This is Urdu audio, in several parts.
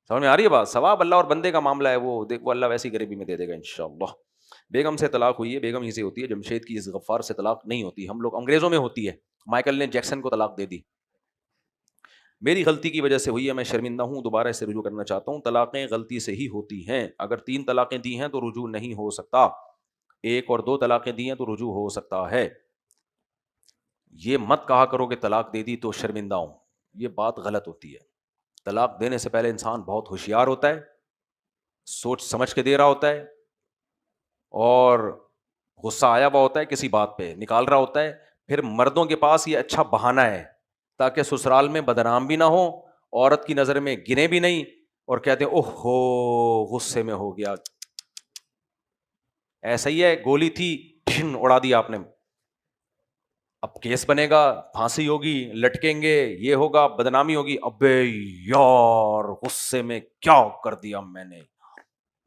سمجھ میں آ رہی ہے بات؟ ثواب اللہ اور بندے کا معاملہ ہے، وہ اللہ ویسی غریبی میں دے دے گا انشاءاللہ۔ بیگم سے طلاق ہوئی ہے، بیگم ہی سے ہوتی ہے، جمشید کی اس غفار سے طلاق نہیں ہوتی، ہم لوگ انگریزوں میں ہوتی ہے، مائیکل نے جیکسن کو طلاق دے دی۔ میری غلطی کی وجہ سے ہوئی ہے، میں شرمندہ ہوں، دوبارہ اسے رجوع کرنا چاہتا ہوں۔ طلاقیں غلطی سے ہی ہوتی ہیں، اگر 3 طلاقیں دی ہیں تو رجوع نہیں ہو سکتا، 1 اور 2 طلاقیں دی ہیں تو رجوع ہو سکتا ہے۔ یہ مت کہا کرو کہ طلاق دے دی تو شرمندہ ہوں، یہ بات غلط ہوتی ہے۔ طلاق دینے سے پہلے انسان بہت ہوشیار ہوتا ہے، سوچ سمجھ کے دے رہا ہوتا ہے، اور غصہ آیا ہوا ہوتا ہے کسی بات پہ نکال رہا ہوتا ہے، پھر مردوں کے پاس یہ اچھا بہانہ ہے تاکہ سسرال میں بدنام بھی نہ ہو، عورت کی نظر میں گنے بھی نہیں، اور کہتے ہیں اوہ ہو غصے میں ہو گیا، ایسا ہی ہے، گولی تھی ٹھن اڑا دیا آپ نے، اب کیس بنے گا، پھانسی ہوگی، لٹکیں گے، یہ ہوگا، بدنامی ہوگی، ابے یار غصے میں کیا کر دیا میں نے،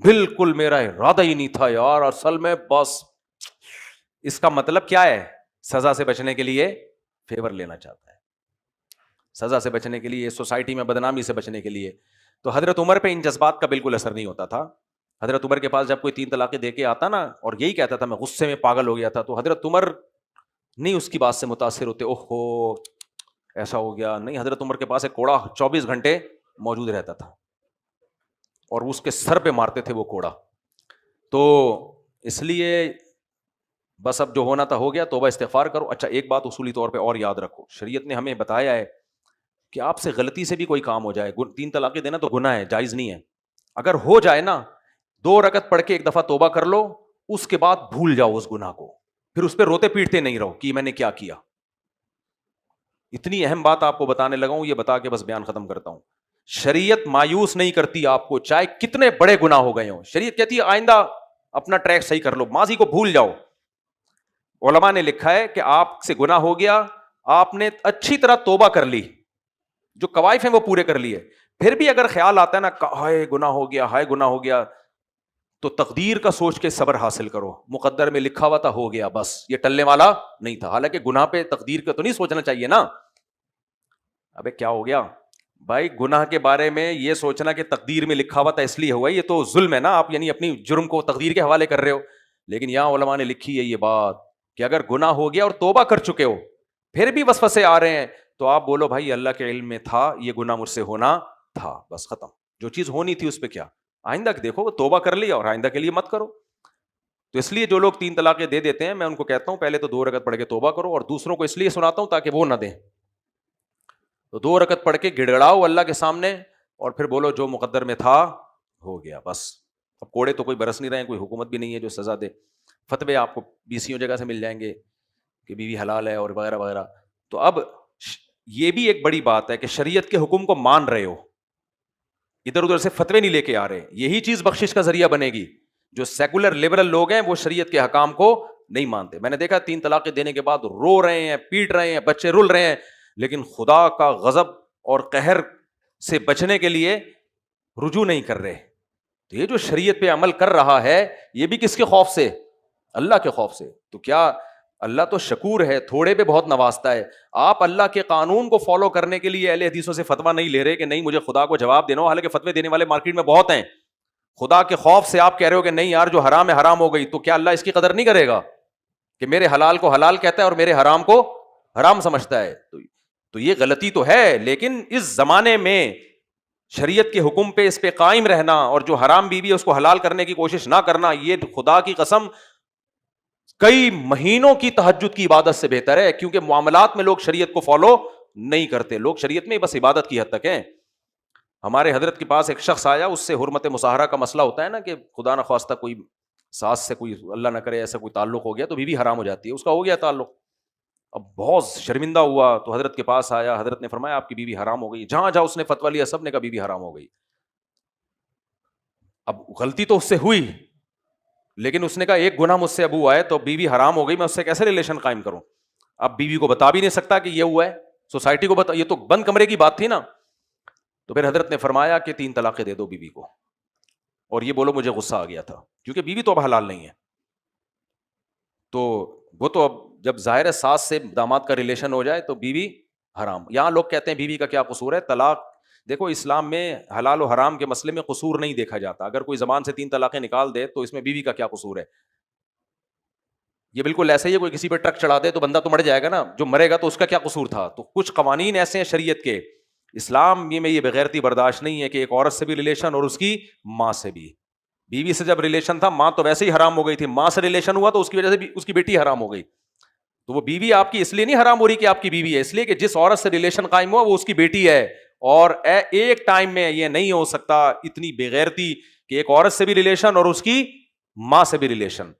بالکل میرا ارادہ ہی نہیں تھا یار، اصل میں بس۔ اس کا مطلب کیا ہے؟ سزا سے بچنے کے لیے فیور لینا چاہتا ہے، سزا سے بچنے کے لیے، سوسائٹی میں بدنامی سے بچنے کے لیے۔ تو حضرت عمر پہ ان جذبات کا بالکل اثر نہیں ہوتا تھا۔ حضرت عمر کے پاس جب کوئی 3 طلاقیں دے کے آتا نا اور یہی کہتا تھا میں غصے میں پاگل ہو گیا تھا، تو حضرت عمر نہیں اس کی بات سے متاثر ہوتے، اوہ ہو ایسا ہو گیا، نہیں، حضرت عمر کے پاس ایک کوڑا 24 گھنٹے موجود رہتا تھا اور اس کے سر پہ مارتے تھے وہ کوڑا۔ تو اس لیے بس اب جو ہونا تھا ہو گیا، توبہ استغفار کرو۔ اچھا ایک بات اصولی طور پہ اور یاد رکھو، شریعت نے ہمیں بتایا ہے کہ آپ سے غلطی سے بھی کوئی کام ہو جائے، 3 طلاقیں دینا تو گناہ ہے، جائز نہیں ہے، اگر ہو جائے نا 2 رکعت پڑھ کے ایک دفعہ توبہ کر لو، اس کے بعد بھول جاؤ اس گناہ کو، پھر اس پہ روتے پیٹتے نہیں رہو کہ میں نے کیا کیا۔ اتنی اہم بات آپ کو بتانے لگا ہوں، یہ بتا کے بس بیان ختم کرتا ہوں۔ شریعت مایوس نہیں کرتی آپ کو، چاہے کتنے بڑے گناہ ہو گئے ہوں، شریعت کہتی ہے آئندہ اپنا ٹریک صحیح کر لو، ماضی کو بھول جاؤ۔ علماء نے لکھا ہے کہ آپ سے گناہ ہو گیا، آپ نے اچھی طرح توبہ کر لی، جو کوائف ہیں وہ پورے کر لیے، پھر بھی اگر خیال آتا ہے نا ہائے گناہ ہو گیا، ہائے گناہ ہو گیا، تو تقدیر کا سوچ کے صبر حاصل کرو، مقدر میں لکھا ہوا تھا ہو گیا، بس یہ ٹلنے والا نہیں تھا۔ حالانکہ گناہ پہ تقدیر کا تو نہیں سوچنا چاہیے نا، ابے کیا ہو گیا بھائی، گناہ کے بارے میں یہ سوچنا کہ تقدیر میں لکھا ہوا تھا اس لیے ہوا، یہ تو ظلم ہے نا، آپ یعنی اپنی جرم کو تقدیر کے حوالے کر رہے ہو۔ لیکن یہاں علماء نے لکھی ہے یہ بات کہ اگر گناہ ہو گیا اور توبہ کر چکے ہو، پھر بھی وسوسے آ رہے ہیں، تو آپ بولو بھائی اللہ کے علم میں تھا یہ گناہ مجھ سے ہونا تھا، بس ختم، جو چیز ہونی تھی اس پہ کیا، آئندہ دیکھو توبہ کر لیا اور آئندہ کے لیے مت کرو۔ تو اس لیے جو لوگ 3 طلاقیں دے دیتے ہیں، میں ان کو کہتا ہوں پہلے تو 2 رکعت پڑھ کے توبہ کرو، اور دوسروں کو اس لیے سناتا ہوں تاکہ وہ نہ دیں، تو 2 رکعت پڑھ کے گڑ گڑاؤ اللہ کے سامنے، اور پھر بولو جو مقدر میں تھا ہو گیا، بس۔ اب کوڑے تو کوئی برس نہیں رہے ہیں، کوئی حکومت بھی نہیں ہے جو سزا دے، فتوے آپ کو 20 جگہ سے مل جائیں گے کہ بیوی حلال ہے اور وغیرہ وغیرہ۔ تو اب یہ بھی ایک بڑی بات ہے کہ شریعت کے حکم کو مان رہے ہو، ادھر ادھر سے فتوے نہیں لے کے آ رہے، یہی چیز بخشش کا ذریعہ بنے گی۔ جو سیکولر لبرل لوگ ہیں وہ شریعت کے حکام کو نہیں مانتے، میں نے دیکھا 3 طلاقیں دینے کے بعد رو رہے ہیں، پیٹ رہے ہیں، بچے رل رہے ہیں، لیکن خدا کا غضب اور قہر سے بچنے کے لیے رجوع نہیں کر رہے۔ تو یہ جو شریعت پہ عمل کر رہا ہے یہ بھی کس کے خوف سے؟ اللہ کے خوف سے۔ تو کیا اللہ تو شکور ہے، تھوڑے پہ بہت نوازتا ہے، آپ اللہ کے قانون کو فالو کرنے کے لیے اہل حدیثوں سے فتویٰ نہیں لے رہے کہ نہیں مجھے خدا کو جواب دینا ہو، حالانکہ فتوے دینے والے مارکیٹ میں بہت ہیں، خدا کے خوف سے آپ کہہ رہے ہو کہ نہیں یار جو حرام ہے حرام ہو گئی، تو کیا اللہ اس کی قدر نہیں کرے گا کہ میرے حلال کو حلال کہتا ہے اور میرے حرام کو حرام سمجھتا ہے؟ تو یہ غلطی تو ہے، لیکن اس زمانے میں شریعت کے حکم پہ اس پہ قائم رہنا اور جو حرام بیوی ہے اس کو حلال کرنے کی کوشش نہ کرنا، یہ خدا کی قسم کئی مہینوں کی تہجد کی عبادت سے بہتر ہے، کیونکہ معاملات میں لوگ شریعت کو فالو نہیں کرتے، لوگ شریعت میں بس عبادت کی حد تک ہیں۔ ہمارے حضرت کے پاس ایک شخص آیا، اس سے حرمت مصاہرہ کا مسئلہ ہوتا ہے نا کہ خدا نہ خواستہ کوئی ساس سے کوئی اللہ نہ کرے ایسا کوئی تعلق ہو گیا تو بیوی حرام ہو جاتی ہے، اس کا ہو گیا تعلق، اب بہت شرمندہ ہوا تو حضرت کے پاس آیا، حضرت نے فرمایا آپ کی بیوی حرام ہو گئی، جہاں جہاں اس نے فتویٰ لیا سب نے کہا بیوی حرام ہو گئی۔ اب غلطی تو اس سے ہوئی، لیکن اس نے کہا ایک گناہ مجھ سے اب ہوا ہے تو بیوی حرام ہو گئی، میں اس سے کیسے ریلیشن قائم کروں؟ اب بیوی کو بتا بھی نہیں سکتا کہ یہ ہوا ہے، سوسائٹی کو بتا، یہ تو بند کمرے کی بات تھی نا۔ تو پھر حضرت نے فرمایا کہ 3 طلاقیں دے دو بیوی کو، اور یہ بولو مجھے غصہ آ گیا تھا، کیونکہ بیوی تو اب حلال نہیں ہے، تو وہ تو اب جب ظاہر ساس سے داماد کا ریلیشن ہو جائے تو بیوی حرام۔ یہاں لوگ کہتے ہیں بیوی کا کیا قصور ہے، طلاق دیکھو اسلام میں حلال و حرام کے مسئلے میں قصور نہیں دیکھا جاتا. اگر کوئی زبان سے 3 طلاقیں نکال دے تو اس میں بیوی کا کیا قصور ہے؟ یہ بالکل ایسا ہی ہے, کوئی کسی پہ ٹرک چڑھا دے تو بندہ تو مر جائے گا نا, جو مرے گا تو اس کا کیا قصور تھا؟ تو کچھ قوانین ایسے ہیں شریعت کے, اسلام میں یہ بغیرتی برداشت نہیں ہے کہ ایک عورت سے بھی ریلیشن اور اس کی ماں سے بھی. بیوی سے جب ریلیشن تھا, ماں تو ویسے ہی حرام ہو گئی تھی, ماں سے ریلیشن ہوا تو اس کی وجہ سے بھی اس کی بیٹی حرام ہو گئی. تو وہ بیوی آپ کی اس لیے نہیں حرام ہو رہی کہ آپ کی بیوی ہے, اس لیے کہ جس عورت سے ریلیشن قائم ہوا وہ اس کی بیٹی ہے. اور ایک ٹائم میں یہ نہیں ہو سکتا اتنی بغیرتی کہ ایک عورت سے بھی ریلیشن اور اس کی ماں سے بھی ریلیشن.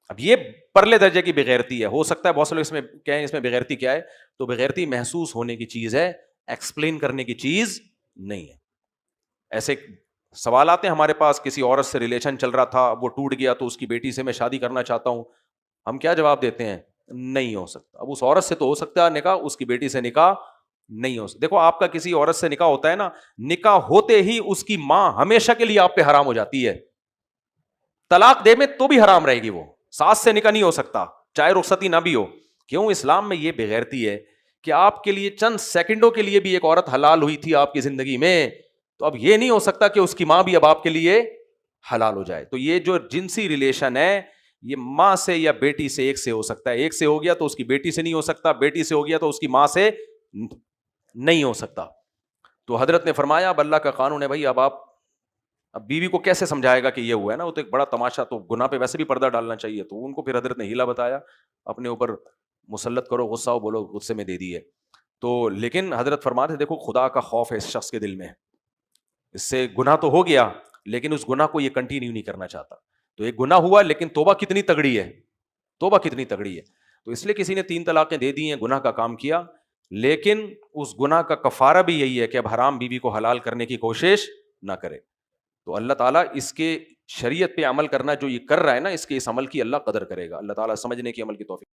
اب یہ پرلے درجے کی بغیرتی ہے. ہو سکتا ہے بہت سے لوگ اس میں کہیں اس میں بغیرتی کیا ہے, تو بغیرتی محسوس ہونے کی چیز ہے, ایکسپلین کرنے کی چیز نہیں ہے. ایسے سوال آتے ہیں ہمارے پاس, کسی عورت سے ریلیشن چل رہا تھا, وہ ٹوٹ گیا تو اس کی بیٹی سے میں شادی کرنا چاہتا ہوں. ہم کیا جواب دیتے ہیں؟ نہیں ہو سکتا. اب اس عورت سے تو ہو سکتا ہے نکاح, اس کی بیٹی سے نکاح نہیں ہو سکتا. دیکھو آپ کا کسی عورت سے نکاح ہوتا ہے نا, نکاح ہوتے ہی اس کی ماں ہمیشہ کے لیے آپ پہ حرام ہو جاتی ہے. طلاق دے میں تو بھی حرام رہے گی وہ, ساس سے نکاح نہیں ہو سکتا چاہے رخصتی نہ بھی ہو. کیوں؟ اسلام میں یہ بغیرتی ہے کہ آپ کے لیے چند سیکنڈوں کے لیے بھی ایک عورت حلال ہوئی تھی آپ کی زندگی میں, تو اب یہ نہیں ہو سکتا کہ اس کی ماں بھی اب آپ کے لیے حلال ہو جائے. تو یہ جو جنسی ریلیشن ہے یہ ماں سے یا بیٹی سے ایک سے ہو سکتا ہے, ایک سے ہو گیا تو اس کی بیٹی سے نہیں ہو سکتا, بیٹی سے ہو گیا تو اس کی ماں سے نہیں ہو سکتا. تو حضرت نے فرمایا اب اللہ کا قانون ہے بھائی, اب بیوی کو کیسے سمجھائے گا کہ یہ ہوا ہے نا, وہ تو ایک بڑا تماشا, تو گناہ پہ ویسے بھی پردہ ڈالنا چاہیے. تو ان کو پھر حضرت نے ہیلا بتایا, اپنے اوپر مسلط کرو, غصہ ہو, بولو غصے میں دے دی ہے. تو لیکن حضرت فرماتے ہیں دیکھو خدا کا خوف ہے اس شخص کے دل میں, اس سے گناہ تو ہو گیا لیکن اس گناہ کو یہ کنٹینیو نہیں کرنا چاہتا. تو ایک گناہ ہوا لیکن توبہ کتنی تگڑی ہے, توبہ کتنی تگڑی ہے. تو اس لیے کسی نے 3 طلاقیں دے دی ہیں, گناہ کا کام کیا, لیکن اس گناہ کا کفارہ بھی یہی ہے کہ اب حرام بیوی کو حلال کرنے کی کوشش نہ کرے. تو اللہ تعالیٰ اس کے شریعت پہ عمل کرنا جو یہ کر رہا ہے نا, اس کے اس عمل کی اللہ قدر کرے گا. اللہ تعالیٰ سمجھنے کی عمل کی توفیق